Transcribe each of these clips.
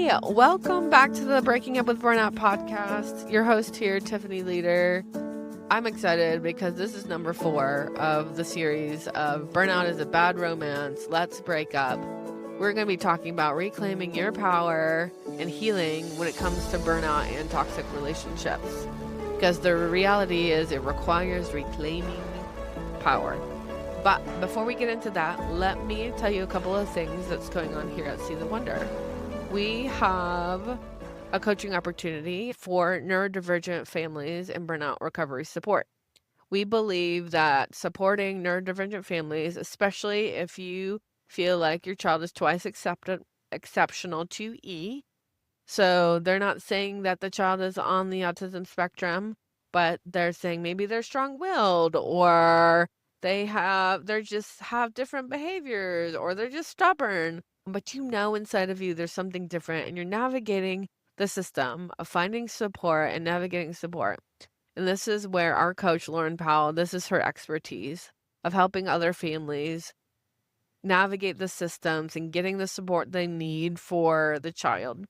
Hey, welcome back to the Breaking Up with Burnout podcast. Your host here, Tiffany Leader. I'm excited because this is number 4 of the series of Burnout is a Bad Romance. Let's break up. We're going to be talking about reclaiming your power and healing when it comes to burnout and toxic relationships. Because the reality is it requires reclaiming power. But before we get into that, let me tell you a couple of things that's going on here at See the Wonder. We have a coaching opportunity for neurodivergent families and burnout recovery support. We believe that supporting neurodivergent families, especially if you feel like your child is twice exceptional to E, so they're not saying that the child is on the autism spectrum, but they're saying maybe they're strong-willed, or they just have different behaviors, or they're just stubborn. But you know inside of you there's something different, and you're navigating the system of finding support and navigating support. And this is where our coach, Lauren Powell, this is her expertise of helping other families navigate the systems and getting the support they need for the child.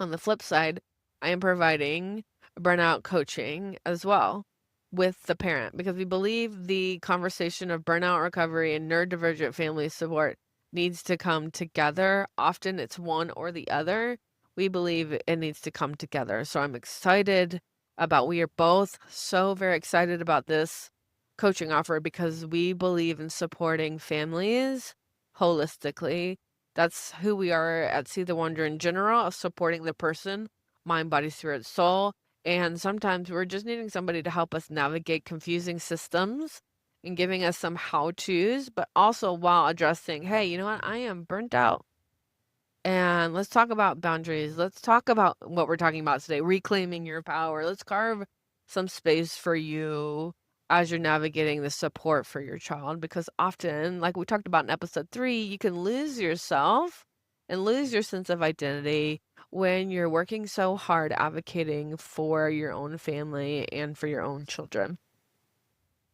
On the flip side, I am providing burnout coaching as well with the parent, because we believe the conversation of burnout recovery and neurodivergent family support needs to come together. Often it's one or the other. We believe it needs to come together. So I'm excited we are both so very excited about this coaching offer because we believe in supporting families holistically. That's who we are at See the Wonder in general, of supporting the person, mind, body, spirit, soul. And sometimes we're just needing somebody to help us navigate confusing systems and giving us some how-tos, but also while addressing, hey, you know what? I am burnt out. And let's talk about boundaries. Let's talk about what we're talking about today, reclaiming your power. Let's carve some space for you as you're navigating the support for your child, because often, like we talked about in episode 3, you can lose yourself and lose your sense of identity when you're working so hard advocating for your own family and for your own children.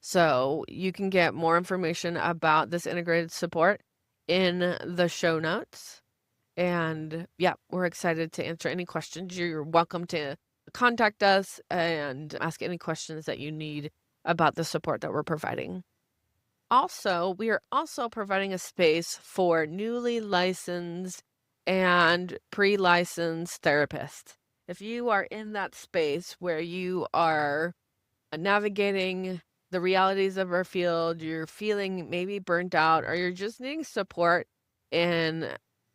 So you can get more information about this integrated support in the show notes. And yeah, we're excited to answer any questions. You're welcome to contact us and ask any questions that you need about the support that we're providing. Also, we are also providing a space for newly licensed and pre-licensed therapists. If you are in that space where you are navigating the realities of our field, you're feeling maybe burnt out, or you're just needing support in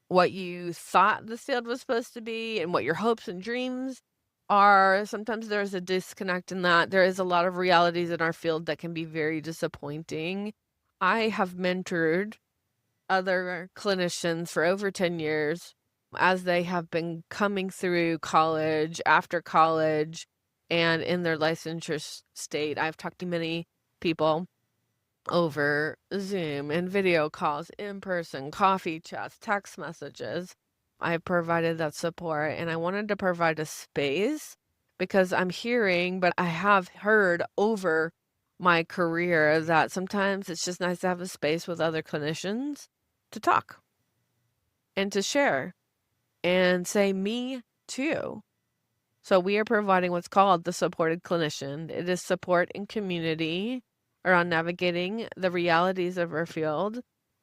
what you thought this field was supposed to be and what your hopes and dreams are, sometimes there's a disconnect in that. There is a lot of realities in our field that can be very disappointing. I have mentored other clinicians for over 10 years as they have been coming through college, after college, and in their licensure state. I've talked to many people over Zoom and video calls, in person, coffee chats, text messages. I provided that support, and I wanted to provide a space because I'm hearing, but I have heard over my career that sometimes it's just nice to have a space with other clinicians to talk and to share and say, me too. So we are providing what's called the supported clinician. It is support and community around navigating the realities of our field,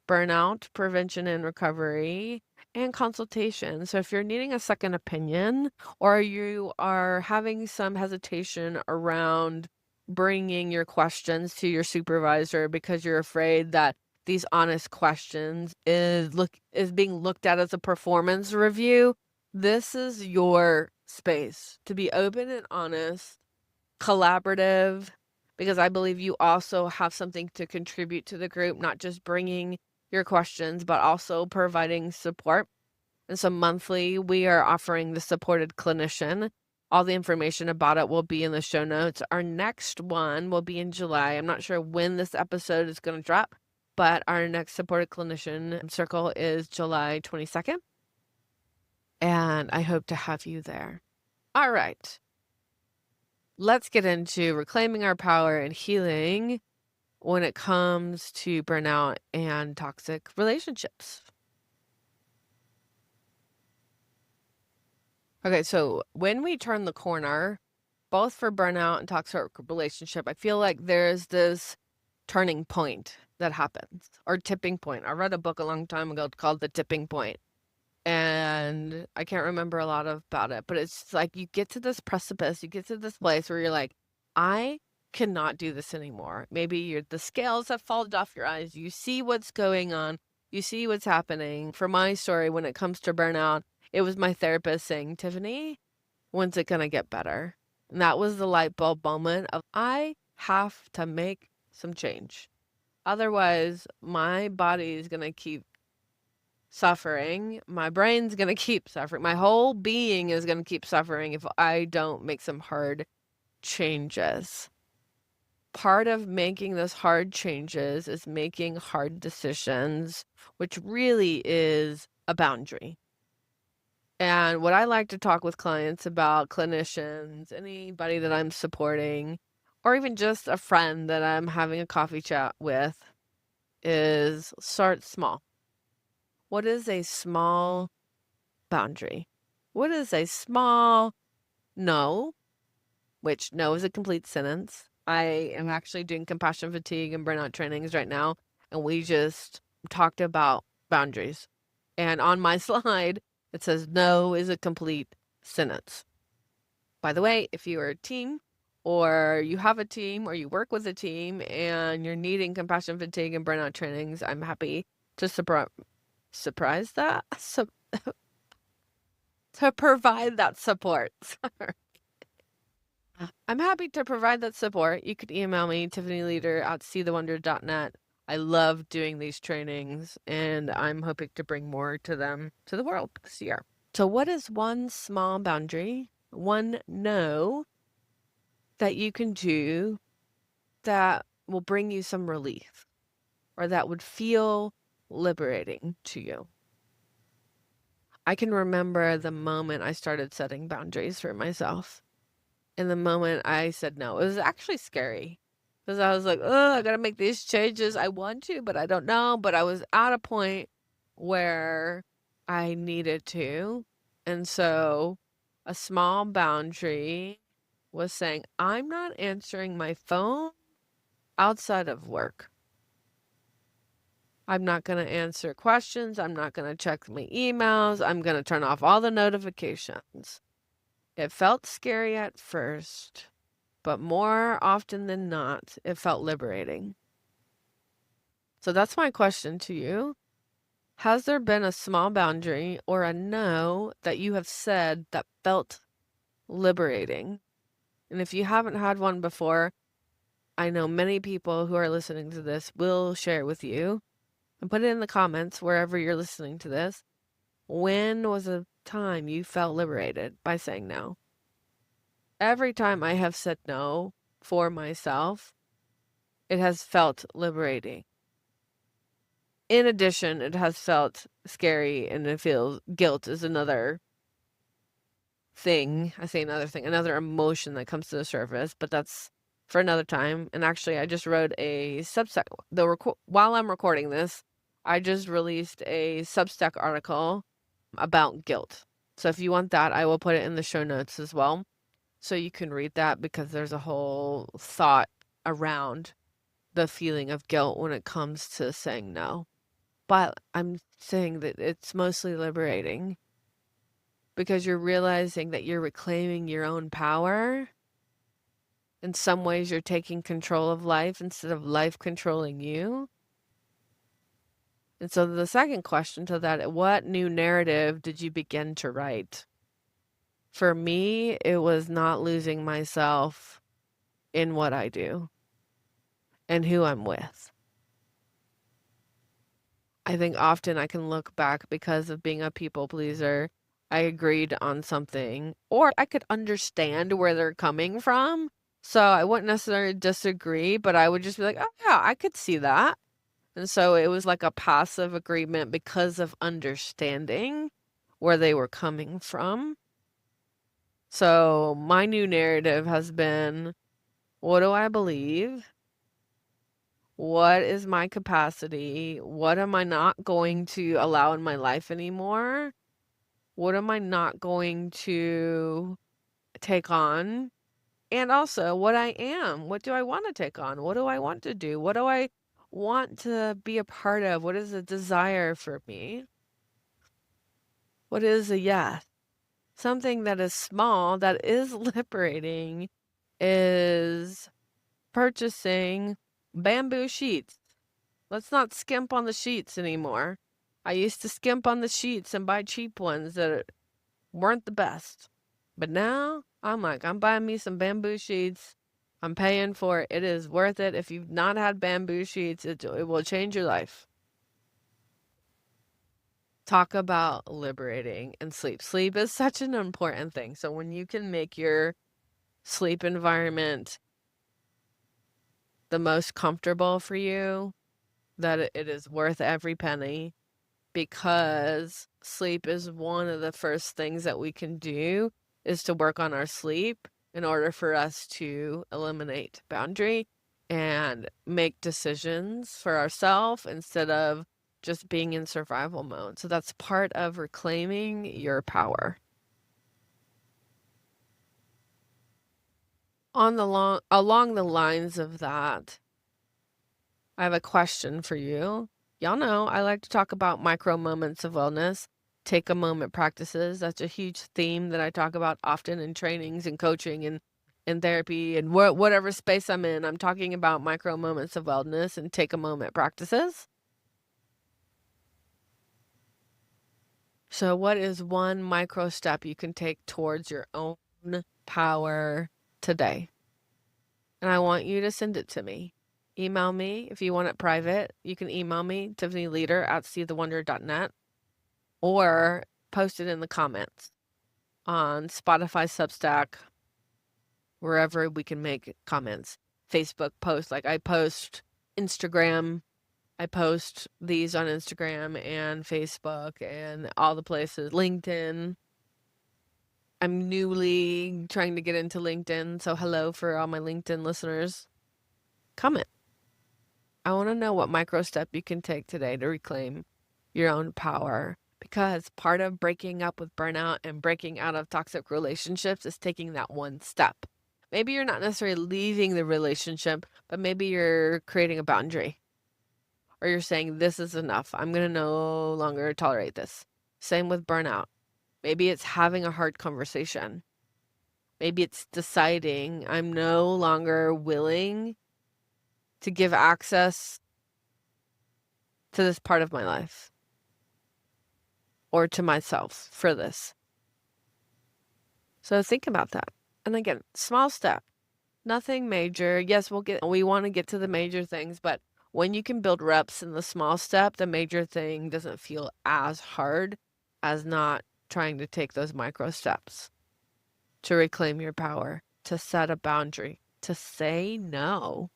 burnout, prevention and recovery, and consultation. So if you're needing a second opinion, or you are having some hesitation around bringing your questions to your supervisor because you're afraid that these honest questions is being looked at as a performance review, this is your space to be open and honest, collaborative, because I believe you also have something to contribute to the group, not just bringing your questions, but also providing support. And so monthly, we are offering the supported clinician. All the information about it will be in the show notes. Our next one will be in July. I'm not sure when this episode is going to drop, but our next supported clinician circle is July 22nd. And I hope to have you there. All right. Let's get into reclaiming our power and healing when it comes to burnout and toxic relationships. Okay, so when we turn the corner, both for burnout and toxic relationship, I feel like there's this turning point that happens, or tipping point. I read a book a long time ago called The Tipping Point, and I can't remember a lot about it, but it's like you get to this precipice, you get to this place where you're like, I cannot do this anymore. Maybe the scales have fallen off your eyes. You see what's going on. You see what's happening. For my story, when it comes to burnout, it was my therapist saying, Tiffany, when's it gonna get better? And that was the light bulb moment of I have to make some change. Otherwise, my body is gonna keep suffering. My brain's gonna keep suffering. My whole being is gonna keep suffering if I don't make some hard changes. Part of making those hard changes is making hard decisions, which really is a boundary. And what I like to talk with clients about, clinicians, anybody that I'm supporting, or even just a friend that I'm having a coffee chat with, is start small. What is a small boundary? What is a small no? Which no is a complete sentence. I am actually doing compassion fatigue and burnout trainings right now, and we just talked about boundaries. And on my slide, it says no is a complete sentence. By the way, if you are a team or you have a team or you work with a team and you're needing compassion fatigue and burnout trainings, I'm happy to surprise that to provide that support. I'm happy to provide that support. You could email me, tiffanyleader@seethewonder.net. I love doing these trainings, and I'm hoping to bring more to them to the world this year. So what is one small boundary, one no, that you can do that will bring you some relief or that would feel liberating to you? I can remember the moment I started setting boundaries for myself. And the moment I said no, it was actually scary because I was like, oh, I gotta make these changes. I want to, but I don't know. But I was at a point where I needed to. And so a small boundary was saying, I'm not answering my phone outside of work. I'm not going to answer questions. I'm not going to check my emails. I'm going to turn off all the notifications. It felt scary at first, but more often than not, it felt liberating. So that's my question to you. Has there been a small boundary or a no that you have said that felt liberating? And if you haven't had one before, I know many people who are listening to this will share with you. And put it in the comments wherever you're listening to this. When was a time you felt liberated by saying no? Every time I have said no for myself, it has felt liberating. In addition, it has felt scary, and it feels guilt is another thing. I say another thing, another emotion that comes to the surface, but that's for another time. And actually, I just wrote a Substack. While I'm recording this, I just released a Substack article about guilt. So if you want that, I will put it in the show notes as well. So you can read that because there's a whole thought around the feeling of guilt when it comes to saying no. But I'm saying that it's mostly liberating because you're realizing that you're reclaiming your own power. In some ways, you're taking control of life instead of life controlling you. And so the second question to that, what new narrative did you begin to write? For me, it was not losing myself in what I do and who I'm with. I think often I can look back because of being a people pleaser. I agreed on something, or I could understand where they're coming from. So I wouldn't necessarily disagree, but I would just be like, oh, yeah, I could see that. And so it was like a passive agreement because of understanding where they were coming from. So my new narrative has been, what do I believe? What is my capacity? What am I not going to allow in my life anymore? What am I not going to take on? And also what I am. What do I want to take on? What do I want to do? What do I want to be a part of? What is a desire for me? What is a yes? Something that is small, that is liberating, is purchasing bamboo sheets. Let's not skimp on the sheets anymore. I used to skimp on the sheets and buy cheap ones that weren't the best. But now I'm like, I'm buying me some bamboo sheets. I'm paying for it. It is worth it. If you've not had bamboo sheets, it will change your life. Talk about liberating and sleep. Sleep is such an important thing. So when you can make your sleep environment the most comfortable for you, that it is worth every penny, because sleep is one of the first things that we can do, is to work on our sleep in order for us to eliminate boundary and make decisions for ourselves instead of just being in survival mode. So that's part of reclaiming your power. Along the lines of that, I have a question for you. Y'all know I like to talk about micro moments of wellness, take a moment practices. That's a huge theme that I talk about often in trainings and coaching and in therapy and whatever space I'm in. I'm talking about micro moments of wellness and take a moment practices. So what is one micro step you can take towards your own power today? And I want you to send it to me. Email me if you want it private. You can email me, tiffanyleader@seethewonder.net, or post it in the comments on Spotify, Substack, wherever we can make comments. Facebook post, like I post Instagram. I post these on Instagram and Facebook and all the places. LinkedIn. I'm newly trying to get into LinkedIn, so hello for all my LinkedIn listeners. Comment. I want to know what micro step you can take today to reclaim your own power, because part of breaking up with burnout and breaking out of toxic relationships is taking that one step. Maybe you're not necessarily leaving the relationship, but maybe you're creating a boundary, or you're saying, this is enough. I'm going to no longer tolerate this. Same with burnout. Maybe it's having a hard conversation. Maybe it's deciding I'm no longer willing to give access to this part of my life or to myself for this. So think about that. And again, small step, nothing major. Yes, we want to get to the major things, but when you can build reps in the small step, the major thing doesn't feel as hard as not trying to take those micro steps to reclaim your power, to set a boundary, to say no.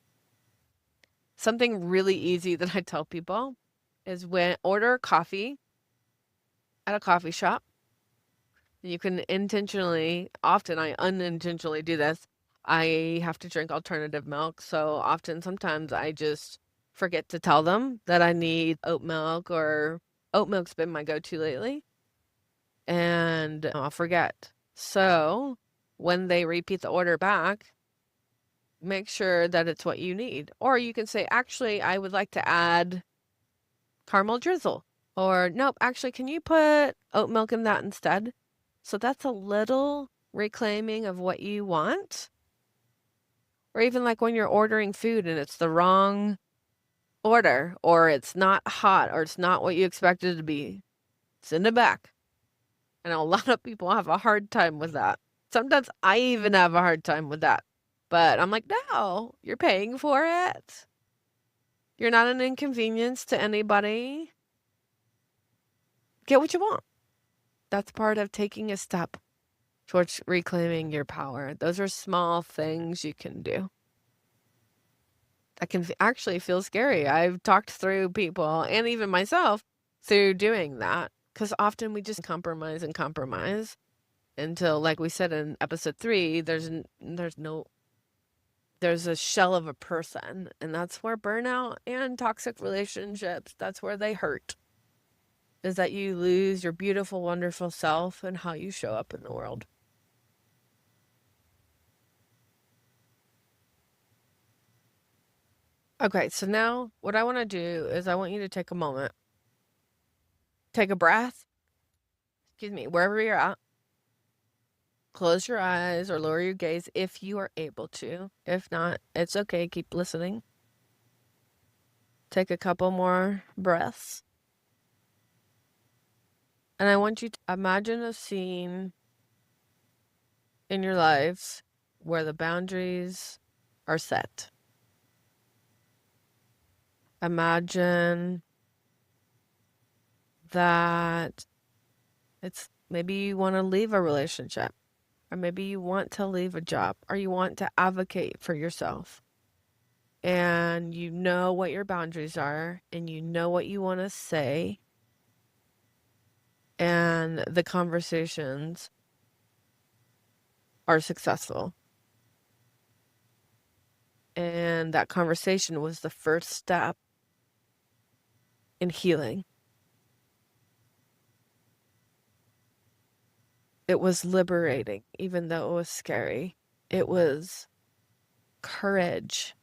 Something really easy that I tell people is when order coffee at a coffee shop. You can often I unintentionally do this. I have to drink alternative milk, so sometimes I just forget to tell them that I need oat milk, or oat milk's been my go-to lately, and I'll forget. So when they repeat the order back, make sure that it's what you need. Or you can say, actually, I would like to add caramel drizzle. Or, nope, actually, can you put oat milk in that instead? So that's a little reclaiming of what you want. Or even like when you're ordering food and it's the wrong order, or it's not hot, or it's not what you expected it to be, send it back. And a lot of people have a hard time with that. Sometimes I even have a hard time with that. But I'm like, no, you're paying for it. You're not an inconvenience to anybody. Get what you want. That's part of taking a step towards reclaiming your power. Those are small things you can do. That can actually feel scary. I've talked through people, and even myself, through doing that. Because often we just compromise until, like we said in episode 3, there's a shell of a person. And that's where burnout and toxic relationships, that's where they hurt. is that you lose your beautiful, wonderful self and how you show up in the world. Okay, so now what I want to do is I want you to take a moment, take a breath, excuse me, wherever you're at, close your eyes or lower your gaze if you are able to. If not, it's okay, keep listening. Take a couple more breaths. And I want you to imagine a scene in your lives where the boundaries are set. Imagine that it's maybe you want to leave a relationship, or maybe you want to leave a job, or you want to advocate for yourself. And you know what your boundaries are, and you know what you want to say, and the conversations are successful. And that conversation was the first step in healing. It was liberating, even though it was scary. It was courage.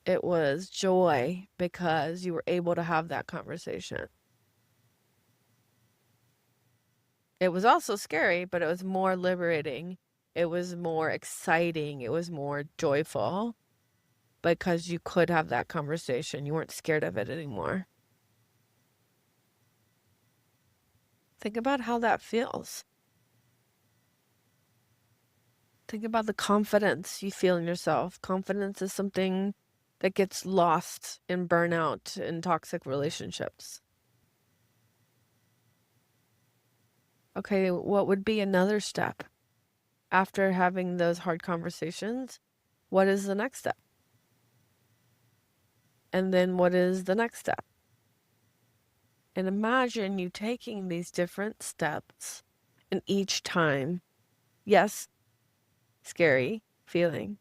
It was joy because you were able to have that conversation. It was also scary, but it was more liberating. It was more exciting. It was more joyful because you could have that conversation. You weren't scared of it anymore. Think about how that feels. Think about the confidence you feel in yourself. Confidence is something that gets lost in burnout and toxic relationships. Okay, what would be another step? After having those hard conversations, what is the next step? And then what is the next step? And imagine you taking these different steps, and each time, yes, scary feeling,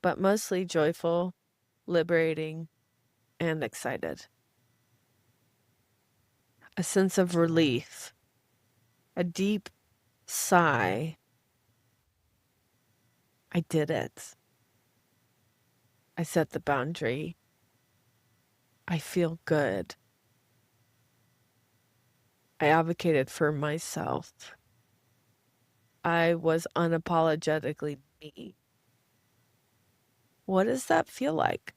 but mostly joyful, liberating, and excited. A sense of relief, a deep sigh. I did it. I set the boundary. I feel good. I advocated for myself. I was unapologetically me. What does that feel like?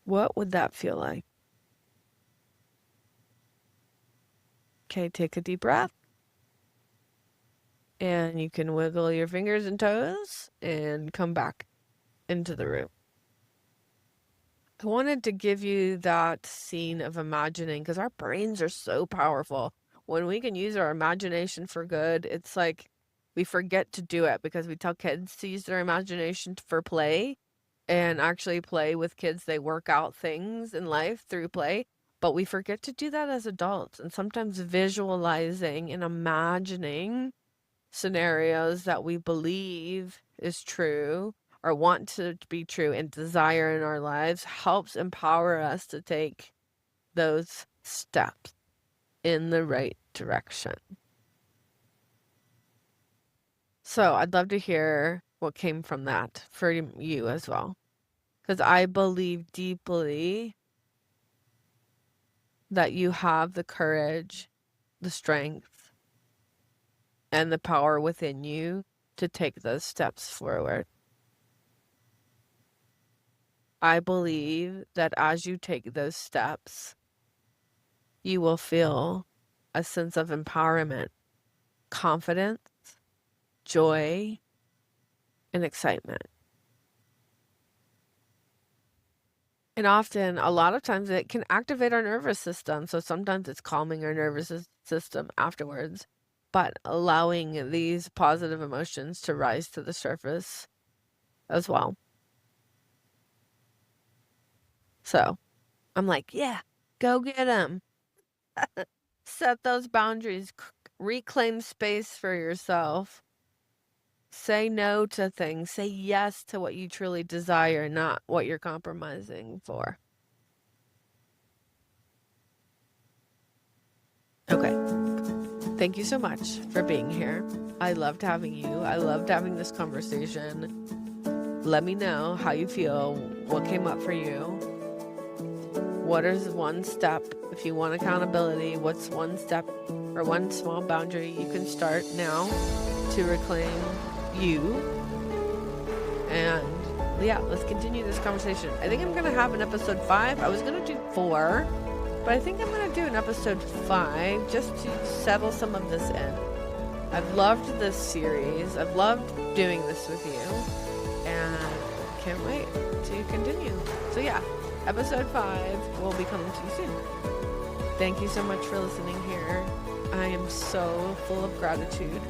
What would that feel like? Okay, take a deep breath. And you can wiggle your fingers and toes and come back into the room. I wanted to give you that scene of imagining because our brains are so powerful. When we can use our imagination for good, it's like we forget to do it because we tell kids to use their imagination for play and actually play with kids. They work out things in life through play, but we forget to do that as adults. And sometimes visualizing and imagining scenarios that we believe is true or want to be true and desire in our lives helps empower us to take those steps in the right direction. So I'd love to hear what came from that for you as well. Because I believe deeply that you have the courage, the strength, and the power within you to take those steps forward. I believe that as you take those steps, you will feel a sense of empowerment, confidence, joy, and excitement. And often, a lot of times, it can activate our nervous system. So sometimes it's calming our nervous system afterwards, but allowing these positive emotions to rise to the surface as well. So I'm like, yeah, go get them. Set those boundaries, reclaim space for yourself. Say no to things. Say yes to what you truly desire, not what you're compromising for. Okay. Thank you so much for being here. I loved having you. I loved having this conversation. Let me know how you feel, what came up for you. What is one step, if you want accountability, what's one step or one small boundary you can start now to reclaim you? And yeah, let's continue this conversation. I think I'm going to have an episode 5. I was going to do 4, but I think I'm going to do an episode 5 just to settle some of this in. I've loved this series. I've loved doing this with you, and can't wait to continue. So yeah, episode 5 will be coming to you soon. Thank you so much for listening here. I am so full of gratitude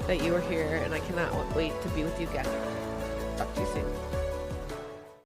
that you are here, and I cannot wait to be with you again. Talk to you soon.